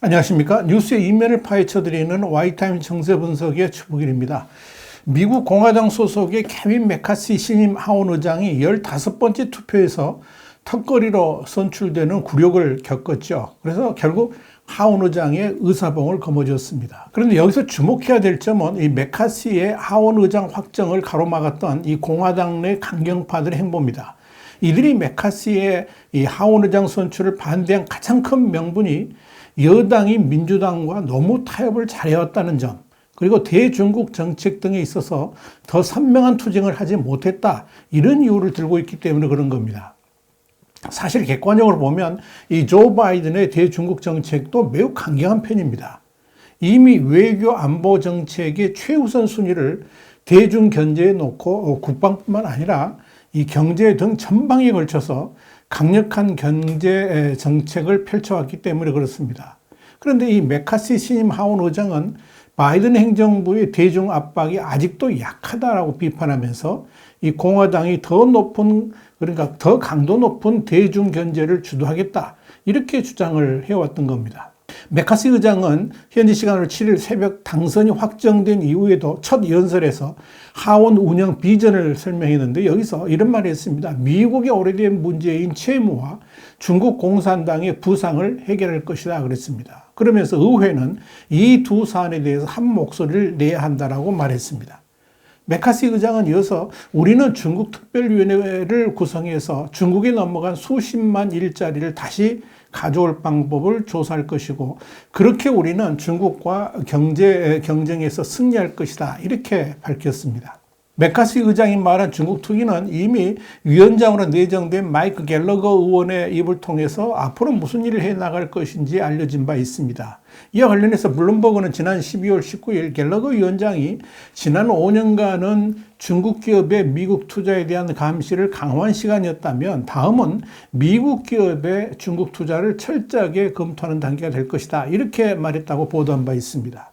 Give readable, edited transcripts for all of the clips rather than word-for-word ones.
안녕하십니까. 뉴스의 이면을 파헤쳐드리는 와이타임 정세 분석의 추부길입니다. 미국 공화당 소속의 케빈 메카시 신임 하원 의장이 15번째 투표에서 턱걸이로 선출되는 굴욕을 겪었죠. 그래서 결국 하원 의장의 의사봉을 거머쥐었습니다. 그런데 여기서 주목해야 될 점은 이 메카시의 하원 의장 확정을 가로막았던 이 공화당 내 강경파들의 행보입니다. 이들이 메카시의 이 하원 의장 선출을 반대한 가장 큰 명분이 여당이 민주당과 너무 타협을 잘해왔다는 점, 그리고 대중국 정책 등에 있어서 더 선명한 투쟁을 하지 못했다, 이런 이유를 들고 있기 때문에 그런 겁니다. 사실 객관적으로 보면 이 조 바이든의 대중국 정책도 매우 강경한 편입니다. 이미 외교 안보 정책의 최우선 순위를 대중 견제에 놓고 국방뿐만 아니라 이 경제 등 전방에 걸쳐서 강력한 경제 정책을 펼쳐왔기 때문에 그렇습니다. 그런데 이 메카시 신임 하원 의장은 바이든 행정부의 대중 압박이 아직도 약하다라고 비판하면서 이 공화당이 더 높은, 그러니까 더 강도 높은 대중 견제를 주도하겠다, 이렇게 주장을 해왔던 겁니다. 메카시 의장은 현지 시간으로 7일 새벽 당선이 확정된 이후에도 첫 연설에서 하원 운영 비전을 설명했는데 여기서 이런 말을 했습니다. 미국의 오래된 문제인 채무와 중국 공산당의 부상을 해결할 것이다 그랬습니다. 그러면서 의회는 이 두 사안에 대해서 한 목소리를 내야 한다라고 말했습니다. 메카시 의장은 이어서 우리는 중국 특별위원회를 구성해서 중국에 넘어간 수십만 일자리를 다시 가져올 방법을 조사할 것이고, 그렇게 우리는 중국과 경쟁에서 승리할 것이다, 이렇게 밝혔습니다. 메카시 의장이 말한 중국 투기는 이미 위원장으로 내정된 마이크 갤러거 의원의 입을 통해서 앞으로 무슨 일을 해나갈 것인지 알려진 바 있습니다. 이와 관련해서 블룸버그는 지난 12월 19일 갤러거 위원장이 지난 5년간은 중국 기업의 미국 투자에 대한 감시를 강화한 시간이었다면 다음은 미국 기업의 중국 투자를 철저하게 검토하는 단계가 될 것이다, 이렇게 말했다고 보도한 바 있습니다.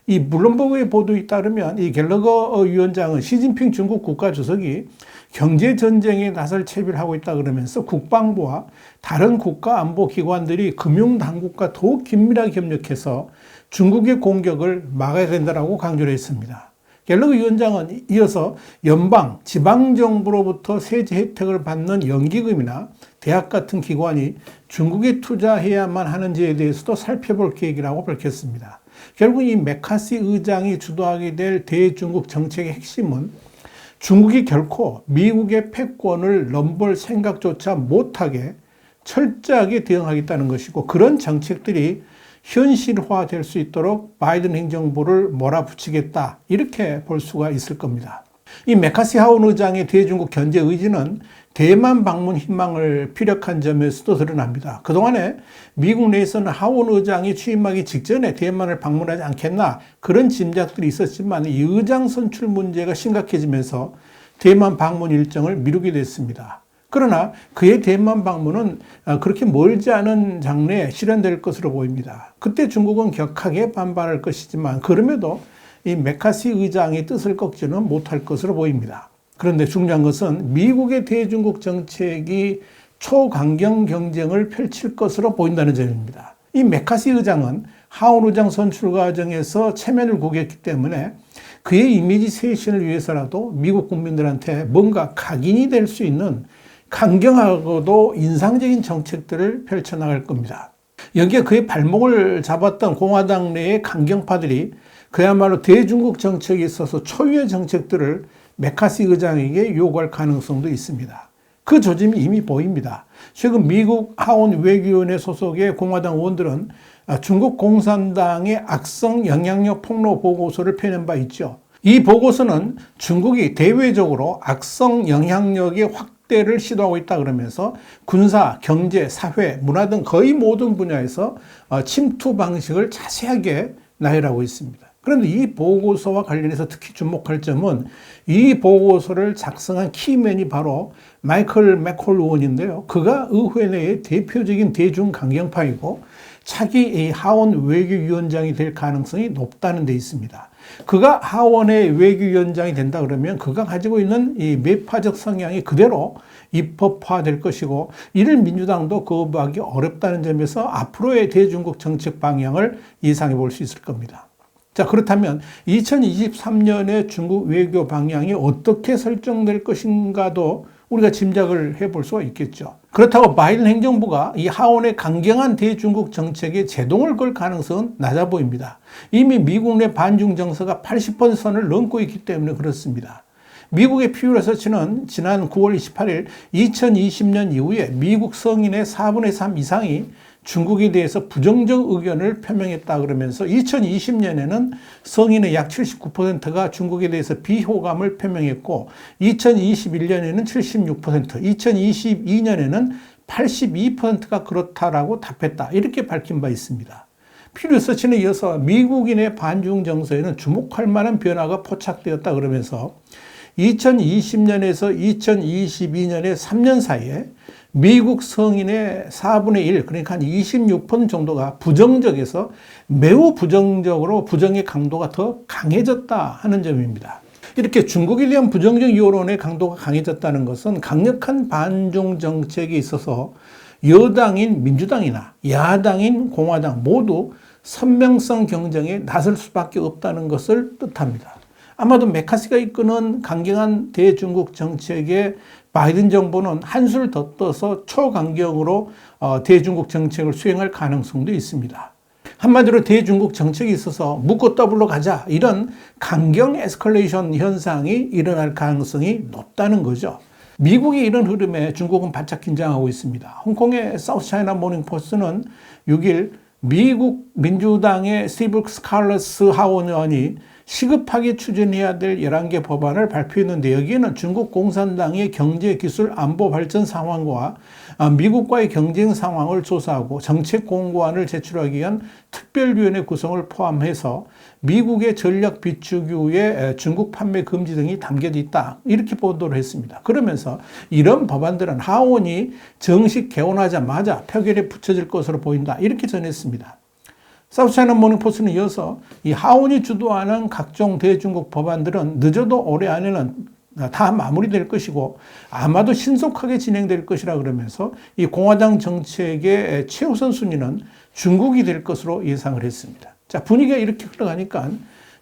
이 블룸버그의 보도에 따르면 이 갤러거 위원장은 시진핑 중국 국가주석이 경제 전쟁에 나설 채비를 하고 있다 그러면서 국방부와 다른 국가 안보 기관들이 금융 당국과 더욱 긴밀하게 협력해서 중국의 공격을 막아야 된다라고 강조를 했습니다. 갤러거 위원장은 이어서 연방, 지방정부로부터 세제 혜택을 받는 연기금이나 대학 같은 기관이 중국에 투자해야만 하는지에 대해서도 살펴볼 계획이라고 밝혔습니다. 결국 이 메카시 의장이 주도하게 될 대중국 정책의 핵심은 중국이 결코 미국의 패권을 넘볼 생각조차 못하게 철저하게 대응하겠다는 것이고, 그런 정책들이 현실화될 수 있도록 바이든 행정부를 몰아붙이겠다, 이렇게 볼 수가 있을 겁니다. 이 메카시 하원 의장의 대중국 견제 의지는 대만 방문 희망을 피력한 점에서도 드러납니다. 그동안에 미국 내에서는 하원 의장이 취임하기 직전에 대만을 방문하지 않겠나, 그런 짐작들이 있었지만 이 의장 선출 문제가 심각해지면서 대만 방문 일정을 미루게 됐습니다. 그러나 그의 대만 방문은 그렇게 멀지 않은 장래에 실현될 것으로 보입니다. 그때 중국은 격하게 반발할 것이지만 그럼에도 이 메카시 의장의 뜻을 꺾지는 못할 것으로 보입니다. 그런데 중요한 것은 미국의 대중국 정책이 초강경 경쟁을 펼칠 것으로 보인다는 점입니다. 이 메카시 의장은 하원 의장 선출 과정에서 체면을 구겼기 때문에 그의 이미지 쇄신을 위해서라도 미국 국민들한테 뭔가 각인이 될 수 있는 강경하고도 인상적인 정책들을 펼쳐나갈 겁니다. 여기에 그의 발목을 잡았던 공화당 내의 강경파들이 그야말로 대중국 정책에 있어서 초유의 정책들을 메카시 의장에게 요구할 가능성도 있습니다. 그 조짐이 이미 보입니다. 최근 미국 하원 외교위원회 소속의 공화당 의원들은 중국 공산당의 악성 영향력 폭로 보고서를 펴낸 바 있죠. 이 보고서는 중국이 대외적으로 악성 영향력의 확대를 시도하고 있다 그러면서 군사, 경제, 사회, 문화 등 거의 모든 분야에서 침투 방식을 자세하게 나열하고 있습니다. 그런데 이 보고서와 관련해서 특히 주목할 점은 이 보고서를 작성한 키맨이 바로 마이클 맥콜 의원인데요. 그가 의회 내의 대표적인 대중 강경파이고 차기 이 하원 외교위원장이 될 가능성이 높다는 데 있습니다. 그가 하원의 외교위원장이 된다 그러면 그가 가지고 있는 이 매파적 성향이 그대로 입법화될 것이고, 이를 민주당도 거부하기 어렵다는 점에서 앞으로의 대중국 정책 방향을 예상해 볼 수 있을 겁니다. 자, 그렇다면 2023년의 중국 외교 방향이 어떻게 설정될 것인가도 우리가 짐작을 해볼 수가 있겠죠. 그렇다고 바이든 행정부가 이 하원의 강경한 대중국 정책에 제동을 걸 가능성은 낮아 보입니다. 이미 미국 내 반중 정서가 80% 선을 넘고 있기 때문에 그렇습니다. 미국의 퓨 리서치는 지난 9월 28일 2020년 이후에 미국 성인의 4분의 3 이상이 중국에 대해서 부정적 의견을 표명했다 그러면서 2020년에는 성인의 약 79%가 중국에 대해서 비호감을 표명했고, 2021년에는 76%, 2022년에는 82%가 그렇다라고 답했다, 이렇게 밝힌 바 있습니다. 퓨 리서치는 이어서 미국인의 반중 정서에는 주목할 만한 변화가 포착되었다 그러면서 2020년에서 2022년의 3년 사이에 미국 성인의 4분의 1, 그러니까 한 26% 정도가 부정적에서 매우 부정적으로 부정의 강도가 더 강해졌다 하는 점입니다. 이렇게 중국에 대한 부정적 여론의 강도가 강해졌다는 것은 강력한 반중 정책에 있어서 여당인 민주당이나 야당인 공화당 모두 선명성 경쟁에 나설 수밖에 없다는 것을 뜻합니다. 아마도 메카시가 이끄는 강경한 대중국 정책에 바이든 정부는 한술 더 떠서 초강경으로 대중국 정책을 수행할 가능성도 있습니다. 한마디로 대중국 정책에 있어서 묻고 더블로 가자, 이런 강경 에스컬레이션 현상이 일어날 가능성이 높다는 거죠. 미국의 이런 흐름에 중국은 바짝 긴장하고 있습니다. 홍콩의 사우스 차이나 모닝 포스트는 6일 미국 민주당의 스티브 스칼러스 하원 의원이 시급하게 추진해야 될 11개 법안을 발표했는데, 여기에는 중국 공산당의 경제, 기술, 안보 발전 상황과 미국과의 경쟁 상황을 조사하고 정책 공고안을 제출하기 위한 특별위원회 구성을 포함해서 미국의 전략 비축유의 중국 판매 금지 등이 담겨져 있다, 이렇게 보도를 했습니다. 그러면서 이런 법안들은 하원이 정식 개원하자마자 표결에 붙여질 것으로 보인다, 이렇게 전했습니다. 사우스차이나 모닝포스트는 이어서 이 하원이 주도하는 각종 대중국 법안들은 늦어도 올해 안에는 다 마무리될 것이고 아마도 신속하게 진행될 것이라 그러면서 이 공화당 정책의 최우선 순위는 중국이 될 것으로 예상을 했습니다. 자, 분위기가 이렇게 흘러가니까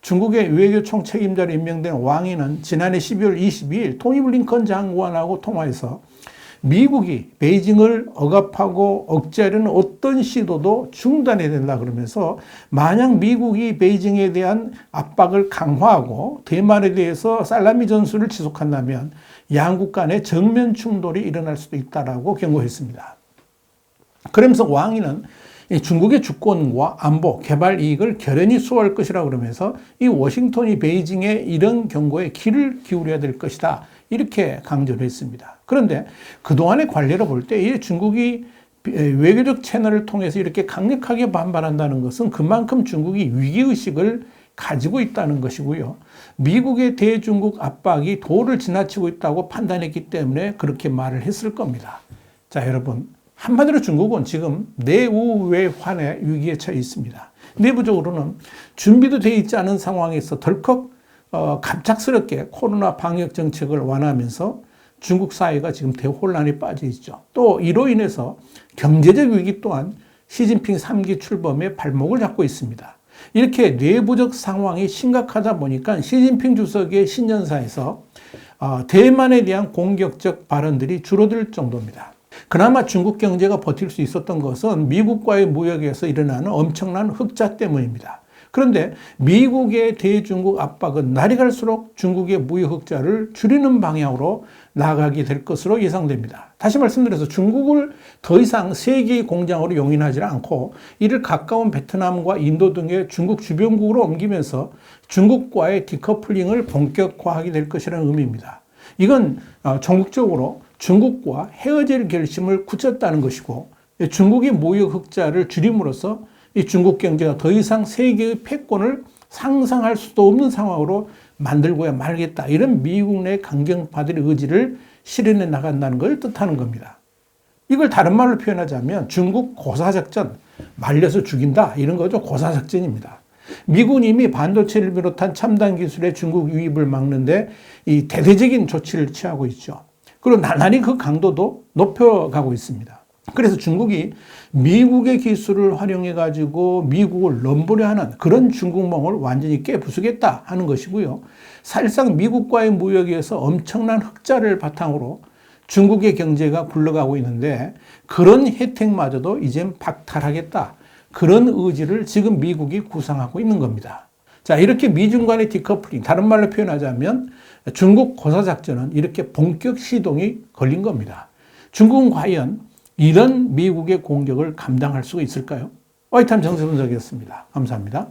중국의 외교 총책임자로 임명된 왕이는 지난해 12월 22일 토니 블링컨 장관하고 통화해서 미국이 베이징을 억압하고 억제하려는 어떤 시도도 중단해야 된다 그러면서, 만약 미국이 베이징에 대한 압박을 강화하고 대만에 대해서 살라미 전술을 지속한다면 양국 간의 정면 충돌이 일어날 수도 있다라고 경고했습니다. 그러면서 왕이는 중국의 주권과 안보, 개발 이익을 결연히 수호할 것이라 그러면서 이 워싱턴이 베이징에 이런 경고에 귀를 기울여야 될 것이다, 이렇게 강조를 했습니다. 그런데 그동안의 관례로 볼 때 이 중국이 외교적 채널을 통해서 이렇게 강력하게 반발한다는 것은 그만큼 중국이 위기의식을 가지고 있다는 것이고요. 미국의 대중국 압박이 도를 지나치고 있다고 판단했기 때문에 그렇게 말을 했을 겁니다. 자, 여러분, 한마디로 중국은 지금 내우외환의 위기에 처해 있습니다. 내부적으로는 준비도 되어 있지 않은 상황에서 덜컥 갑작스럽게 코로나 방역 정책을 완화하면서 중국 사회가 지금 대혼란에 빠져 있죠. 또 이로 인해서 경제적 위기 또한 시진핑 3기 출범에 발목을 잡고 있습니다. 이렇게 내부적 상황이 심각하다 보니까 시진핑 주석의 신년사에서 대만에 대한 공격적 발언들이 줄어들 정도입니다. 그나마 중국 경제가 버틸 수 있었던 것은 미국과의 무역에서 일어나는 엄청난 흑자 때문입니다. 그런데 미국의 대중국 압박은 날이 갈수록 중국의 무역 흑자를 줄이는 방향으로 나아가게 될 것으로 예상됩니다. 다시 말씀드려서 중국을 더 이상 세계의 공장으로 용인하지 않고 이를 가까운 베트남과 인도 등의 중국 주변국으로 옮기면서 중국과의 디커플링을 본격화하게 될 것이라는 의미입니다. 이건 전국적으로 중국과 헤어질 결심을 굳혔다는 것이고, 중국의 무역 흑자를 줄임으로써 이 중국 경제가 더 이상 세계의 패권을 상상할 수도 없는 상황으로 만들고야 말겠다, 이런 미국 내 강경파들의 의지를 실현해 나간다는 걸 뜻하는 겁니다. 이걸 다른 말로 표현하자면 중국 고사작전, 말려서 죽인다 이런 거죠. 고사작전입니다. 미국은 이미 반도체를 비롯한 첨단 기술의 중국 유입을 막는데 이 대대적인 조치를 취하고 있죠. 그리고 나날이 그 강도도 높여가고 있습니다. 그래서 중국이 미국의 기술을 활용해 가지고 미국을 넘보려 하는 그런 중국몽을 완전히 깨부수겠다 하는 것이고요. 사실상 미국과의 무역에서 엄청난 흑자를 바탕으로 중국의 경제가 굴러가고 있는데 그런 혜택마저도 이젠 박탈하겠다. 그런 의지를 지금 미국이 구상하고 있는 겁니다. 자, 이렇게 미중 간의 디커플링, 다른 말로 표현하자면 중국 고사작전은 이렇게 본격 시동이 걸린 겁니다. 중국은 과연 이런 미국의 공격을 감당할 수 있을까요? 와이타임 정세분석이었습니다. 감사합니다.